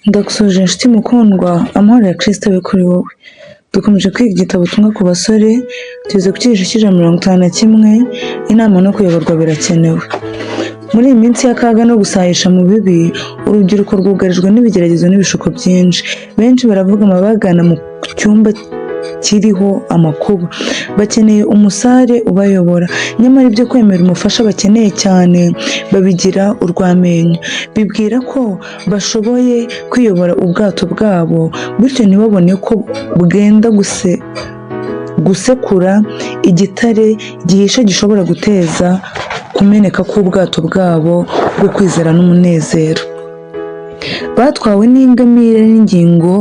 Ndagusuhuje inshuti mukundwa, amahoro ya Kristo abe kuri wowe. Dukomeje kwiga igitabo ubutumwa ku basore, tugeze ku cyigisho cy'ijana 51, inama no kuyoborwa birakenewe. Muri iyi minsi y'akaga no gusahisha mu bibi, urubyiruko rwugarijwe n'ibigeragezo n'ibishuko byinshi. Benshi baravuga amabagana mu cyumba kiriho amakuba, bakeneye umusare ubayobora. Nyamara ibyo kwemera umufasha bakeneye cyane babigira urw'amenyo. Bibwira ko bashoboye kwiyobora ubwato bwabo, bityo ntibabone ko bwenda gusekura igitare gihishe gishobora guteza kumeneka k'ubwato bwabo bwo kwizera n'umunezero. Batwawe n'ingamire n'ingingo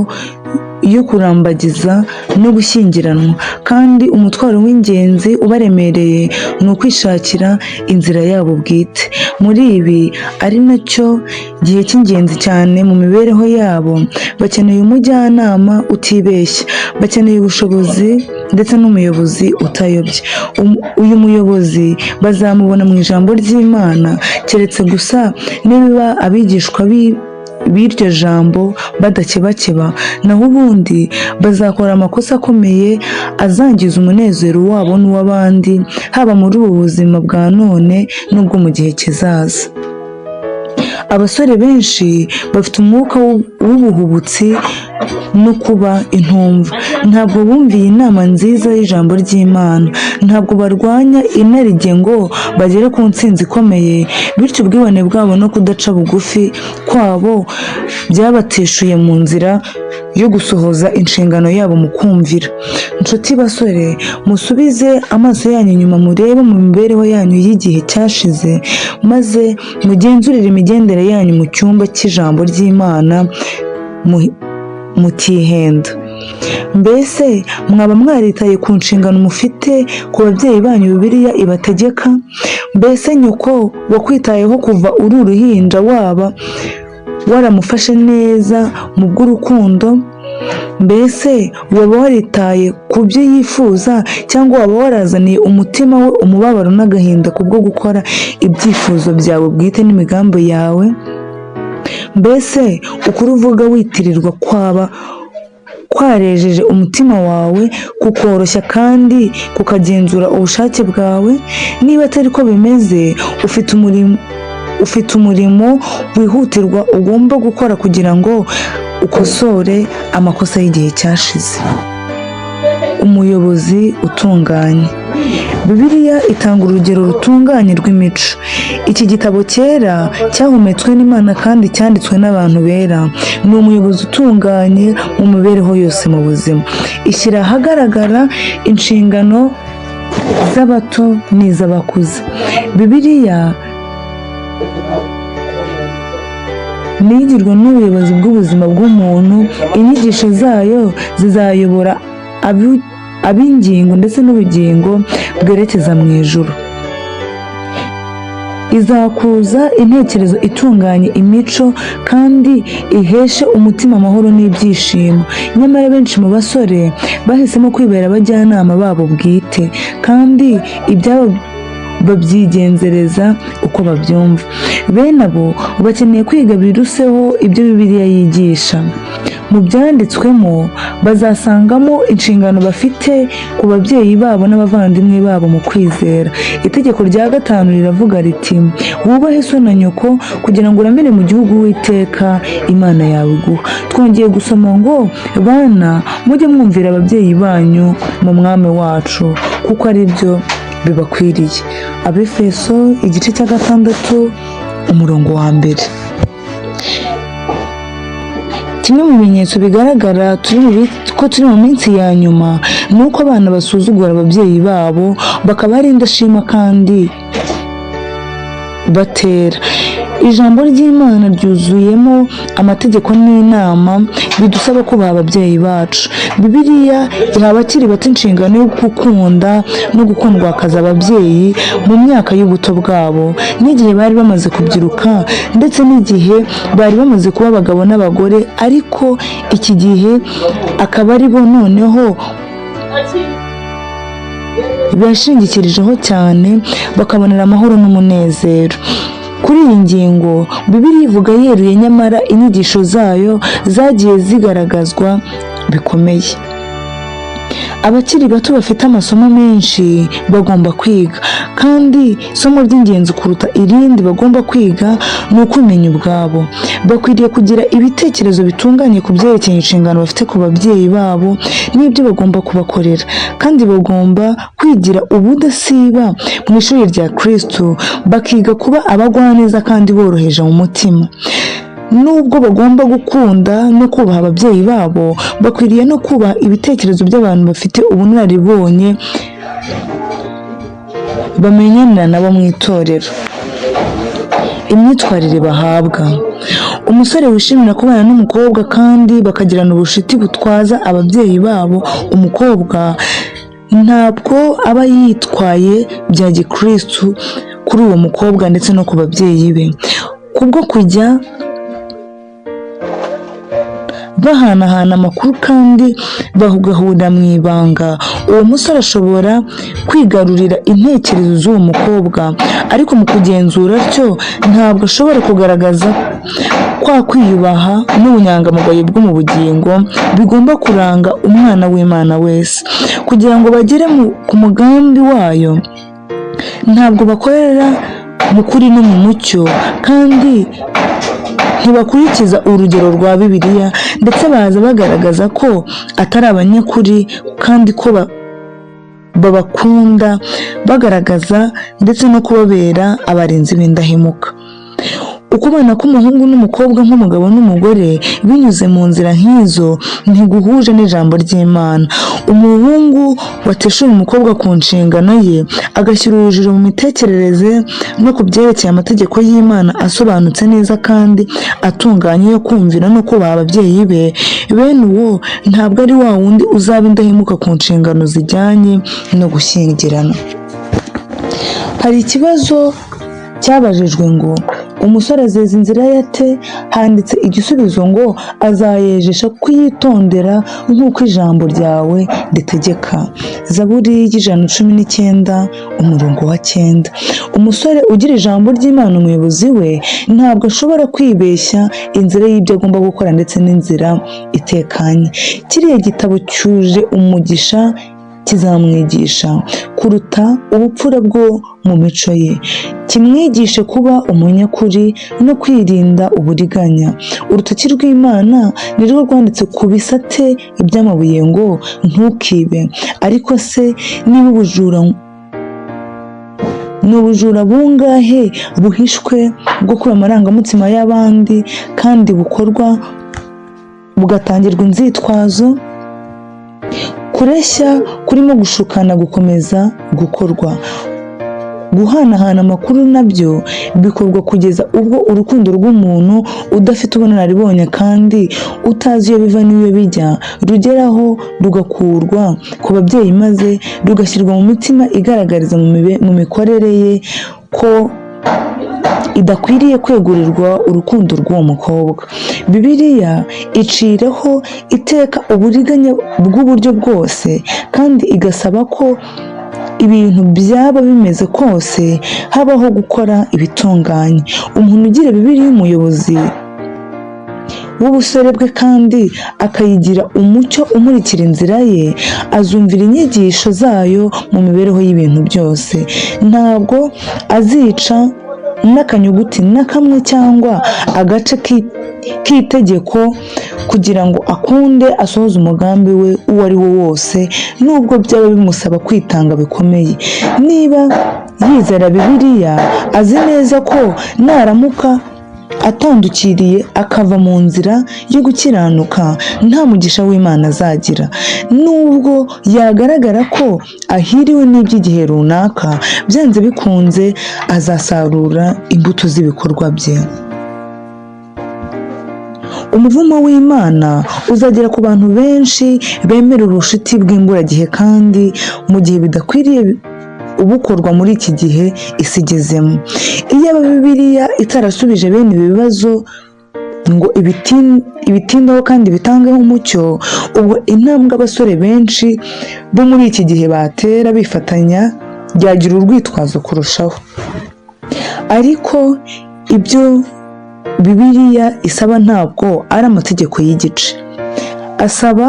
yo kurambagiza no gushyingiranwa, kandi umutwaro w'ingenzi ubaremereye ni ukwishakira inzira yabo bwite. Muri ibi ari nacyo gihe cy'ingenzi cyane mu mibereho yabo, bakeneye umujyanama utibeshya, bakeneye ubushobozi ndetse n'umuyobozi utayobye. Uyu muyobozi bazamubona mu ijambo ry'Imana, keretse gusa niba abigishwa b'iryo jambo badakebakeba, naho ubundi bazakora amakosa akomeye azangiza umunezero wabo n'uw'abandi, haba muri ubu buzima bwa none n'ubwo mu gihe kizaza. Abasore benshi bafite umwuka w'ubuhubutsi no kuba intumva. Ntabwo bumviye inama nziza y'ijambo ry'Imana, ntabwo barwanya inarijye ngo bagere ku ntsinzi ikomeye, bityo ubwibone bwabo no kudaca bugufi kwabo byabateshuye mu nzira yo gusohoza inshingano yabo mu kumvira. Nshuti basore, musubize amaso yanyu inyuma, murebe mu mibereho yanyu y'igihe cyashize, maze mugenzurire imigendere yanyu mu cyumba cy'ijambo ry'Imana mutihenda. Mbese mwaba mwaritaye ku nshingano mufite ku babyeyi banyu Bibiliya ibategeka? Mbese nyoko wakwitayeho kuva uri uruhinja waba waramufashe neza mu bw'urukundo? Mbese waba waritaye ku byo yifuza, cyangwa waba warazaniye umutima we umubabaro n'agahinda kubwo gukora ibyifuzo byawe bwite n'imigambi yawe? Mbese ukuri uvuga witirirwa kwaba kwarejeje umutima wawe kukoroshya kandi kukagenzura ubushake bwawe? Niba atari ko bimeze, ufite umurimo wihutirwa ugomba gukora kugira ngo ukosore amakosa y'igihe cyashize. Umuyobozi utunganye. Bibiliya itanga urugero rutunganye rw'imico. Iki gitabo cyera cyahumetswe n'Imana kandi cyanditswe n'abantu bera. Ni umuyobozi utunganye mu mibereho yose mu buzima. Ishyira ahagaragara inshingano z'abato n'iz'abakuze. Bibiliya nigirwa n'ubuyobozi bw'ubuzima bw'umuntu. Inyigisho zayo zizayobora ab'ingingo ndetse n'ubugingo bwerekeza mu ijuru. Izakuza intekerezo itunganye imico kandi iheshe umutima amahoro n'ibyishimo. Nyamara benshi mu basore bahisemo kwibera abajyanama babo bwite, kandi ibyabo babyigenzereza uko babyumva. Bene abo bakeneye kwiga biruseho ibyo Bibiliya yigisha. Mu byanditswemo bazasangamo inshingano bafite ku babyeyi babo n'abavandimwe babo mu kwizera. Itegeko rya 5 riravuga riti, wubahe so na nyoko kugira ngo uramire mu gihugu Uwiteka Imana yawe iguha. Twongeye gusoma ngo, bana mujye mwumvira ababyeyi banyu mu mwami wacu, kuko ari byo bibakwiriye. Abefeso igice cya 6 umurongo wa 1. Kimwe mu bimenyetso bigaragara ko turi mu minsi ya nyuma ni uko abana basuzugura ababyeyi babo, bakaba ari indashima kandi batera. Ijambo ry'Imana ryuzuyemo amategeko n'inama bidusaba kubaha ababyeyi bacu. Bibiliya iha abakiri bato inshingano yo gukunda no gukundwakaza ababyeyi mu myaka y'ubuto bwabo, n'igihe bari bamaze kubyiruka, ndetse n'igihe bari bamaze kuba abagabo n'abagore, ariko iki gihe akaba ari bo noneho bashingikirijeho cyane bakabonera amahoro n'umunezero. Kuri iyi ngingo Bibiliya ivuga yeruye, nyamara inyigisho zayo zagiye zigaragazwa bikomeye. Abakiri bato bafite amasomo menshi bagomba kwiga, kandi isomo ry'ingenzi kuruta irindi bagomba kwiga ni ukumenya ubwabo. Bakwiriye kugira ibitekerezo bitunganye ku byerekeye inshingano bafite ku babyeyi babo n'ibyo bagomba kubakorera, kandi bagomba kwigira ubudasiba mu ishuri rya Kristo, bakiga kuba abagwaneza kandi boroheje mu mutima. Nubwo bagomba gukunda no kubaha ababyeyi babo, bakwiriye no kubaha ibitekerezo by'abantu bafite ubunararibonye bamenyana nabo mu itorero. Imyitwarire bahabwa. Umusore wishimira kubana n'umukobwa kandi bakagirana ubucuti butwaza ababyeyi babo, umukobwa ntabwo aba yitwaye bya gikristu kuri uwo mukobwa ndetse no ku babyeyi be. Kubwo kujya bahanahana amakuru kandi bagahurira mu ibanga, uwo musore ashobora kwigarurira intekerezo z'uwo mukobwa, ariko mu kugenzura atyo ntabwo ashobora kugaragaza kwa kwiyubaha n'ubunyangamugayo bwo mu bugingo bigomba kuranga umwana w'Imana wese. Kugira ngo bagere ku mugambi wayo, ntabwo bakorera mu kuri no mu mucyo, kandi ntibakurikiza urugero rwa Bibiliya, ndetse baza bagaragaza ko atari abanyakuri kandi ko babakunda, bagaragaza ndetse no kubabera abarinzi b'indahemuka. Ukubana k'umuhungu n'umukobwa nk'umugabo n'umugore binyuze mu nzira nk'izo ntiguhuje n'ijambo ry'Imana. Umuhungu wateshuye umukobwa ku nshingano ye, agashyira urujijo mu mitekerereze no ku byerekeye amategeko y'Imana asobanutse neza kandi atunganye yo kumvira no kubaha ababyeyi be, bene uwo ntabwo ari wa wundi uzaba indahemuka ku nshingano zijyanye no gushyingirana. Hari ikibazo cyabajijwe ngo umusore azeza inzira ye ate? Handitse igisubizo ngo azayejesha kuyitondera nk'uko ijambo ryawe ritegeka. Zaburi y'ijana 19 umurongo wa 9. Umusore ugira ijambo ry'Imana umuyobozi we ntabwo ashobora kwibeshya inzira y'ibyo agomba gukora ndetse n'inzira itekanye. Kiriya gitabo cyuje umugisha kizamwigisha kuruta ubupfura bwo mu mico ye, kimwigishe kuba umunyakuri no kwirinda uburiganya. Urutoki rw'Imana nirwo rwanditse ku bisate iby'amabuye ngo ntukibe. Ariko se niba ubujura bungahe buhishwe bwo kuba amarangamutima y'abandi kandi bukorwa bugatangirwa inzitwazo? Kureshya kurimo gushukana gukomeza gukorwa. Guhanahana amakuru nabyo bikorwa kugeza ubwo urukundo rw'umuntu udafite ubunararibonye kandi utazi iyo biva n'iyo bijya rugeraho rugakurwa ku babyeyi, maze rugashyirwa mu mitima igaragariza mu mikorere ye ko idakwiriye kwegurirwa urukundo rw'uwo mukobwa. Bibiliya iciraho iteka uburiganya bw'uburyo bwose, kandi igasaba ko ibintu byaba bimeze kose habaho gukora ibitunganye. Umuntu ugira Bibiliya umuyobozi w'ubusore bwe kandi akayigira umucyo umurikira inzira ye, azumvira inyigisho zayo mu mibereho y'ibintu byose. Ntabwo azica n'akanyuguti na kamwe cyangwa agace k'itegeko kugira ngo akunde asohoze umugambi we uwo ari wo wose, nubwo byaba bimusaba kwitanga bikomeye. Niba yizera Bibiliya, azi neza ko naramuka atandukiriye akava mu nzira yo gukiranuka nta mugisha w'Imana azagira. Nubwo yagaragara ko ahiriwe n'iby'igihe runaka, byanze bikunze azasarura imbuto z'ibikorwa bye. Umuvumo w'Imana uzagera ku bantu benshi bemera ubucuti bw'imburagihe kandi mu gihe bidakwiriye ubukorwa muri iki gihe isi igezemo. Iyaba Bibiliya itarasubije bene ibi bibazo ngo ibitindaho kandi bitangeho umucyo, ubwo intambwe abasore benshi bo muri iki gihe batera bifatanya byagira urwitwazo kurushaho. Ariko ibyo Bibiliya isaba ntabwo ari amategeko y'igice. Asaba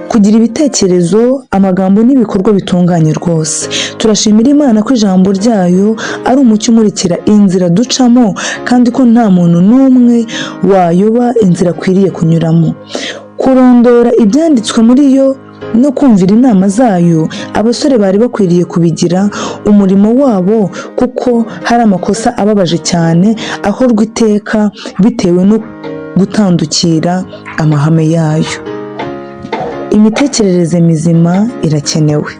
kugira ibitekerezo, amagambo n'ibikorwa bitunganye rwose. Turashimira Imana ko ijambo ryayo ari umucyo umurikira inzira ducamo, kandi ko nta muntu n'umwe wayoba inzira akwiriye kunyuramo. Kurondora ibyanditswe muri yo no kumvira inama zayo, abasore bari bakwiriye kubigira umurimo wabo, kuko hari amakosa ababaje cyane akorwa iteka bitewe no gutandukira amahame yayo. Imitekerereze mizima irakenewe.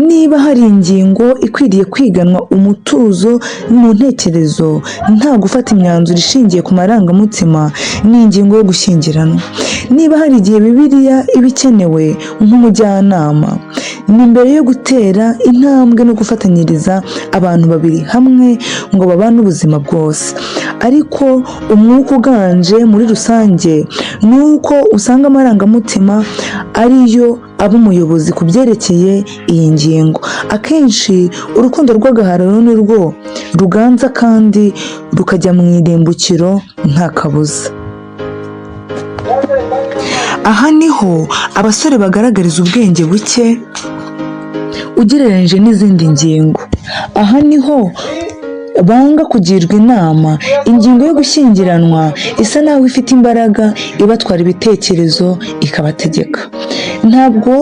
Niba hari ingingo ikwiriye kwiganwa umutuzo mu ntekerezo, nta gufata imyanzuro ishingiye ku marangamutima, ni ingingo yo gushyingiranwa. Niba hari igihe Bibiliya iba ikenewe nk'umujyanama, ni mbere yo gutera intambwe no gufatanyiriza abantu babiri hamwe ngo babane ubuzima bwose. Ariko umwuka uganje muri rusange ni uko usanga amarangamutima ariyo aba umuyobozi ku byerekeye iyi ngingo. Akenshi urukundo rw'agahararo ni rwo ruganza kandi rukajya mu irimbukiro nta kabuza. Aha niho abasore bagaragariza ubwenge buke ugereranyije n'izindi ngingo. Aha niho banga kugirwa inama. Ingingo yo gushyingiranwa isa naho ifite imbaraga, ibatwara ibitekerezo ikabategeka. Ntabwo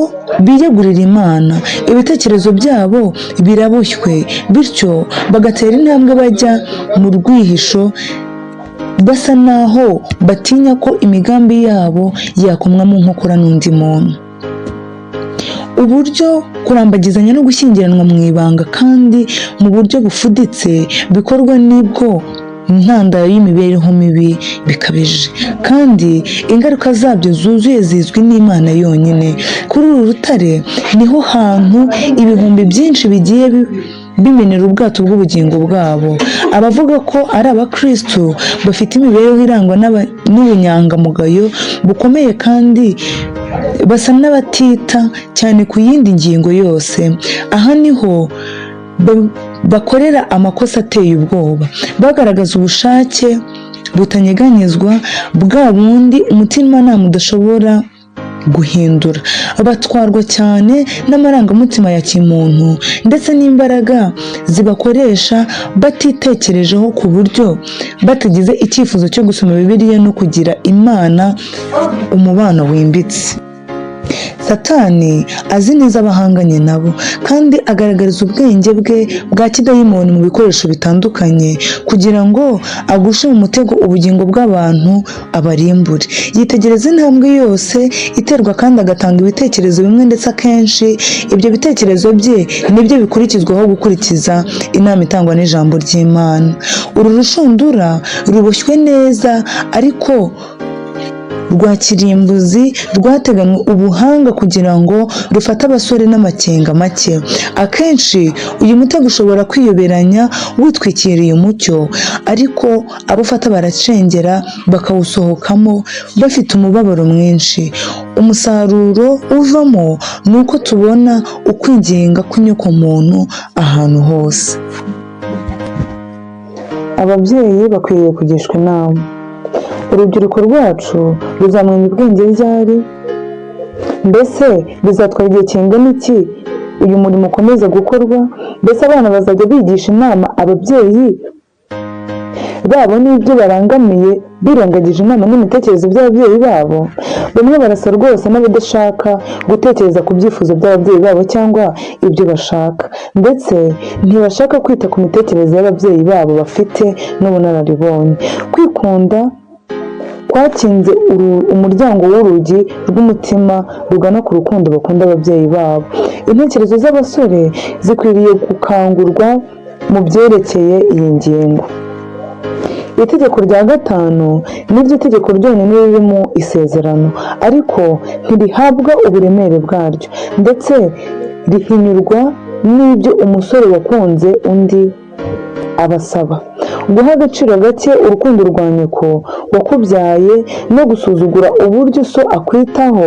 biyegurira Imana, ibitekerezo byabo biraboshywe, bityo bagatera intambwe bajya mu rwihisho, basa naho batinya ko imigambi yabo yakomwa mu nkokora n'undi muntu. Uburyo kurambagizanya no gushyingiranwa mu ibanga kandi mu buryo bufuditse bikorwa nibwo intandaro y'imibereho mibi bikabije, kandi ingaruka zabyo zuzuye zizwi n'Imana yonyine. Kuri uru rutare niho hantu ibihumbi byinshi bigiye bimenera ubwato bw'ubugingo bwabo. Abavuga ko ari abakristo bafite imibereho irangwa n'ubunyangamugayo bukomeye kandi basa n'abatita cyane ku yindi ngingo yose. Aha niho bakorera amakosa ateye ubwoba, bagaragaza ubushake butanyeganyezwa, bwa bundi umutimanama udashobora guhindura. Batwarwa cyane n'amarangamutima ya kimuntu ndetse n'imbaraga zibakoresha batitekerejeho, ku buryo batagize icyifuzo cyo gusoma Bibiliya no kugira Imana umubano wimbitse. Satani azi neza abahanganye nabo, kandi agaragariza ubwenge bwe bwa kidayimoni mu bikoresho bitandukanye kugira ngo agushe mu mutego ubugingo bw'abantu abarimbure. Yitegereza intambwe yose iterwa kandi agatanga ibitekerezo bimwe, ndetse akenshi ibyo bitekerezo bye nibyo bikurikizwaho gukurikiza inama itangwa n'ijambo ry'Imana. Uru rushundura ruboshywe neza ariko rwa kirimbuzi rwateganywe ubuhanga kugira ngo rufate abasore n'amakenga make. Akenshi uyu mutego ushobora kwiyoberanya witwikiriye umucyo, ariko abufata baracengera bakawusohokamo bafite umubabaro mwinshi. Umusaruro uvamo ni uko tubona ukwinginga kw'inyokomuntu ahantu hose. Ababyeyi bakwiriye kugishwa inama. Urubyiruko rwacu ruzamenya ubwenge ryari? Mbese bizatwara igihe kingana iki uyu murimo ukomeza gukorwa? Mbese abana bazajya bigisha inama ababyeyi babo n'ibyo barangamiye birengagije inama n'imitekerereze by'ababyeyi babo? Bamwe barasa rwose n'abadashaka gutekereza ku byifuzo by'ababyeyi babo cyangwa ibyo bashaka, ndetse ntibashaka kwita ku mitekerereze y'ababyeyi babo bafite n'ubunararibonye. Kwikunda kwakinze umuryango w'urugi rw'umutima rugana ku rukundo bakunda ababyeyi babo. Intekerezo z'abasore zikwiriye gukangurwa mu byerekeye iyi ngingo. Itegeko rya 5 niryo tegeko ryonyine riri mu isezerano, ariko ntirihabwa uburemere bwaryo, ndetse rihinyurwa n'ibyo umusore wakunze undi abasaba. Guha agaciro gake urukundo rwa nyoko wakubyaye no gusuzugura uburyo so akwitaho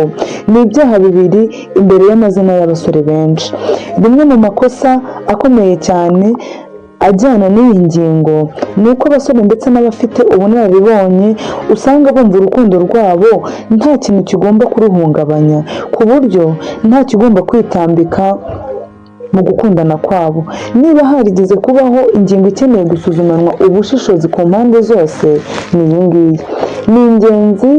ni ibyaha bibiri imbere y'amazina y'abasore benshi. Rimwe mu makosa akomeye cyane ajyana n'iyi ngingo ni uko abasore ndetse n'abafite ubunararibonye usanga bumva urukundo rwabo nta kintu kigomba kuruhungabanya, ku buryo nta kigomba kwitambika mu gukundana kwabo. Niba harigeze kubaho ingingo ikeneye gusuzumanwa ubushishozi ku mpande zose, ni iyi ngiyi. Ni ingenzi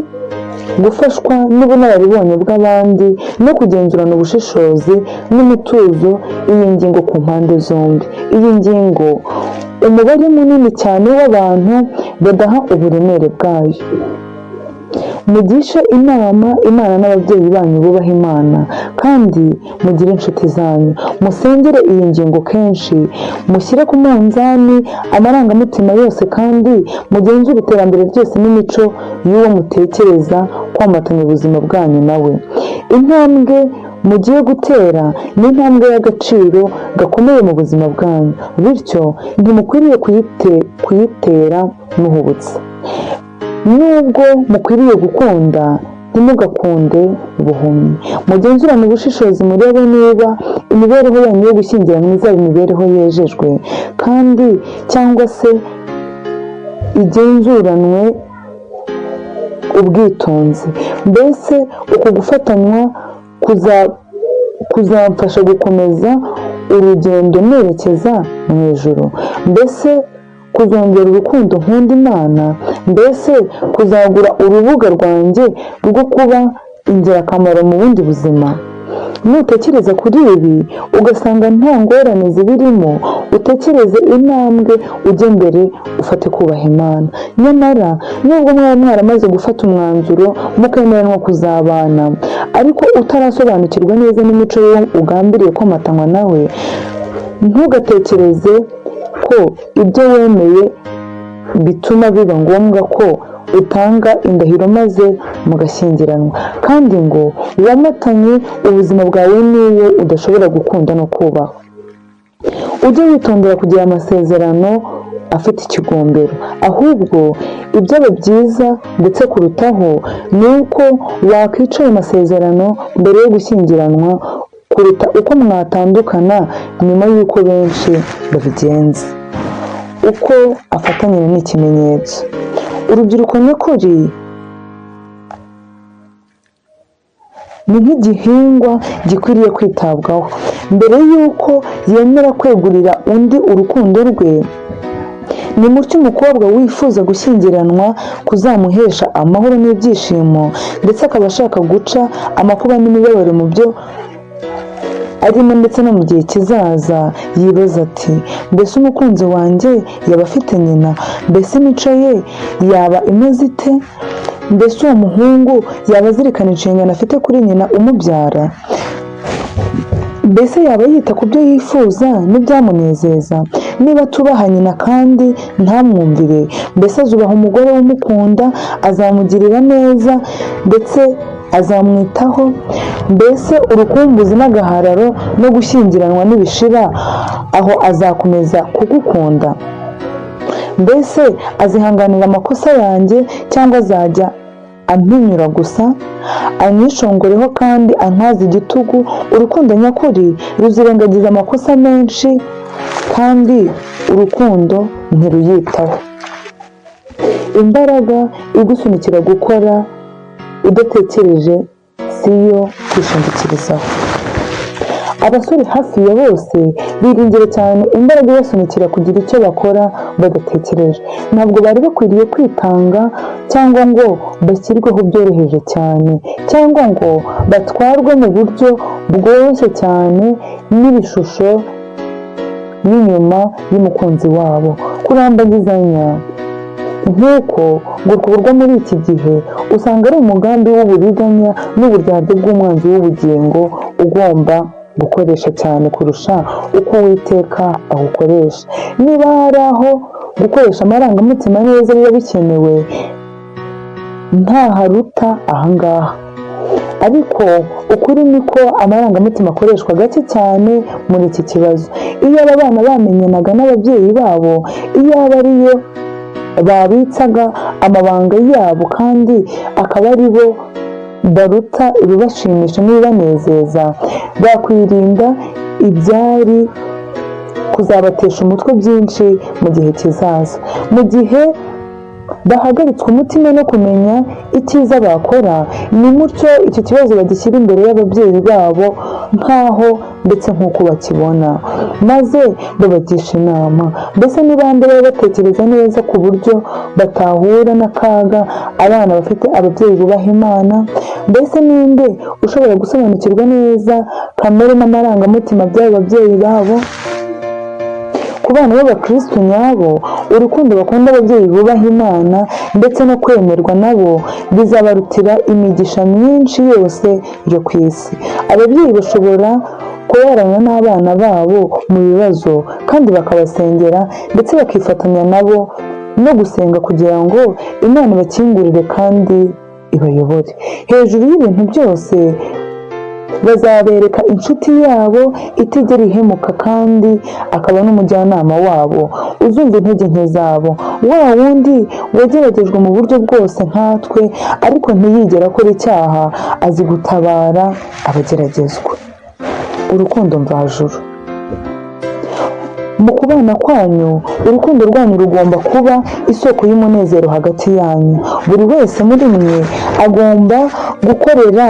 gufashwa n'ubunararibonye bw'abandi no kugenzurana ubushishozi n'umutuzo iyi ngingo ku mpande zombi. Iyi ngingo umubare munini cyane w'abantu badaha uburemere bwayo. Mugishe inama Imana n'ababyeyi banyu bubaha Imana, kandi mugire inshuti zanyu. Musengere iyi ngingo kenshi, mushyire ku munzani amarangamutima yose, kandi mugenzure iterambere ryose n'imico y'uwo mutekereza kwamatanya ubuzima bwanyu nawe. Intambwe mugiye gutera ni intambwe y'agaciro gakomeye mu buzima bwanyu, bityo ntimukwiriye kuyitera muhubutse. Nubwo mukwiriye gukunda, ntimugakunde buhumyi. Mugenzurane ubushishozi, murebe niba imibereho yanyu yo gushyingiranwa izaba imibereho yejejwe, kandi cyangwa se igenzuranwe ubwitonzi. Mbese uku gufatanywa kuzamfasha gukomeza urugendo nerekeza mu ijuru. Mbese kuzongera urukundo nkunda Imana. Mbese kuzagura urubuga rwanjye rwo kuba ingirakamaro mu bundi buzima. Nutekereza kuri ibi ugasanga nta ngorane zibirimo, utekereze intambwe ujye mbere, ufate kubaha Imana. Nyamara nubwo mwaba mwaramaze gufata umwanzuro mukemeranwa kuzabana, ariko utarasobanukirwa neza n'imico y'uwo ugambiriye komatanywa nawe, ntugatekereze ko ibyo wemeye bituma biba ngombwa ko utanga indahiro maze mugashyingiranwa, kandi ngo wamatanye ubuzima bwawe n'uwo udashobora gukunda no kubaha. Ujye witondera kugira amasezerano afite ikigombero, ahubwo ibyaba byiza ndetse kurutaho ni uko wakwica ayo masezerano mbere yo gushyingiranwa, kuruta uko mwatandukana nyuma y'uko benshi babigenza. Uko afatanyije n'ikimenyetso. Urubyiruko nyakuri ni nk'igihingwa gikwiriye kwitabwaho. Mbere y'uko yemera kwegurira undi urukundo rwe, ni mutyo umukobwa wifuza gushyingiranwa kuzamuhesha amahoro n'ibyishimo, ndetse akaba ashaka guca amakuba n'imibabaro mu byo arimo ndetse no mu gihe kizaza. Yibaza ati, mbese umukunzi wanjye yaba afite nyina? Mbese imico ye yaba imeze ite? Mbese uwo muhungu yaba azirikana inshingano afite kuri nyina umubyara? Mbese yaba yita ku byo yifuza n'ibyamunezeza? Niba tubaha nyina kandi ntamwumvire, mbese azubaha umugore umukunda, azamugirira neza ndetse azamwitaho? Mbese urukumbuzi n'agahararo no gushyingiranwa nibishira, aho azakomeza kugukunda? Mbese azihanganira amakosa yanjye, cyangwa azajya ampinyura gusa, anyishongoreho kandi antwaze igitugu? Urukundo nyakuri ruzirengagiza amakosa menshi, kandi urukundo ntiruyitaho. Imbaraga igusunikira gukora udatekereje siyo kwishingikirizaho. Abasore hafi ya bose biringira cyane imbaraga ibasunikira kugira icyo bakora badatekereje. Ntabwo bari bakwiriye kwitanga, cyangwa ngo bashyirweho byoroheje cyane, cyangwa ngo batwarwe mu buryo bworoshye cyane n'ibishusho n'inyuma y'umukunzi wabo. Kurambagizanya nk'uko gukurwa muri iki gihe usanga ari umugambi w'uburiganya n'uburyarya bw'umwanzi w'ubugingo, ugomba gukoresha cyane kurusha uko Uwiteka awukoresha. Niba hari aho gukoresha amarangamutima neza biba bikenewe, ntaharuta ahangaha. Ariko ukuri ni ko amarangamutima akoreshwa gake cyane muri iki kibazo. Iyo aba bana bamenyanaga n'ababyeyi babo, iyo aba ariyo babitsaga amabanga yabo, kandi akaba ari bo baruta ibibashimisha n'ibibanezeza, bakwirinda ibyari kuzabatesha umutwe byinshi mu gihe kizaza. Mu gihe bahagaritswe umutima no kumenya icyiza bakora, ni mutyo icyo kibazo bagishyira imbere y'ababyeyi babo nk'aho ndetse nk'uko bakibona, maze babagisha inama. Mbese ni bande baba batekereza neza ku buryo batahura n'akaga abana bafite ababyeyi bubaha Imana? Mbese ninde ushobora gusobanukirwa neza kamere n'amarangamutima by'abo babyeyi babo? Ku bana b'abakristo nyabo, urukundo bakunda ababyeyi bubaha Imana ndetse no kwemerwa nabo bizabarutira imigisha myinshi yose yo ku isi. Ababyeyi bashobora kubarana n'abana babo mu bibazo kandi bakabasengera ndetse bakifatanya nabo no gusenga kugira ngo Imana ibakingurire kandi ibayobore. Hejuru y'ibintu byose, bazabereka inshuti yabo itigera ihemuka kandi akaba n'umujyanama wabo uzumva intege nke zabo, wa wundi wageragejwe mu buryo bwose nkatwe ariko ntiyigera akora icyaha, azi gutabara abageragezwa. Urukundo mvajuru. Mu kubana kwanyu, urukundo rwanyu rugomba kuba isoko y'umunezero hagati yanyu. Buri wese muri mwe agomba gukorera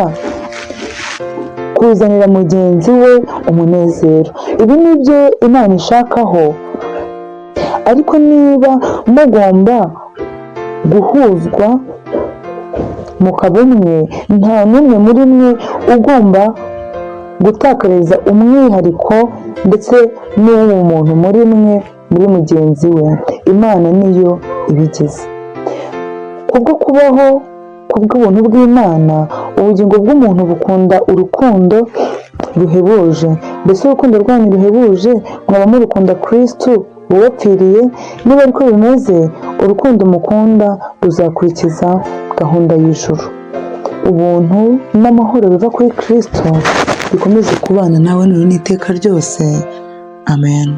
kuzanira mugenzi we umunezero. Ibi ni byo Imana ishakaho. Ariko niba mugomba guhuzwa mukaba umwe, nta n'umwe muri mwe ugomba gutakariza umwihariko ndetse n'uw'umuntu muri mwe muri mugenzi we. Imana niyo ibigize. Kubwo kubaho kubw'ubuntu bw'Imana, ubugingo bw'umuntu bukunda urukundo ruhebuje. Mbese urukundo rwanyu ruhebuje mwaba murukunda Kristo wabapfiriye? Niba ariko bimeze, urukundo mukunda ruzakurikiza gahunda y'ijuru. Ubuntu n'amahoro biva kuri Kristo bikomeze kubana nawe n'iteka ryose. Amen.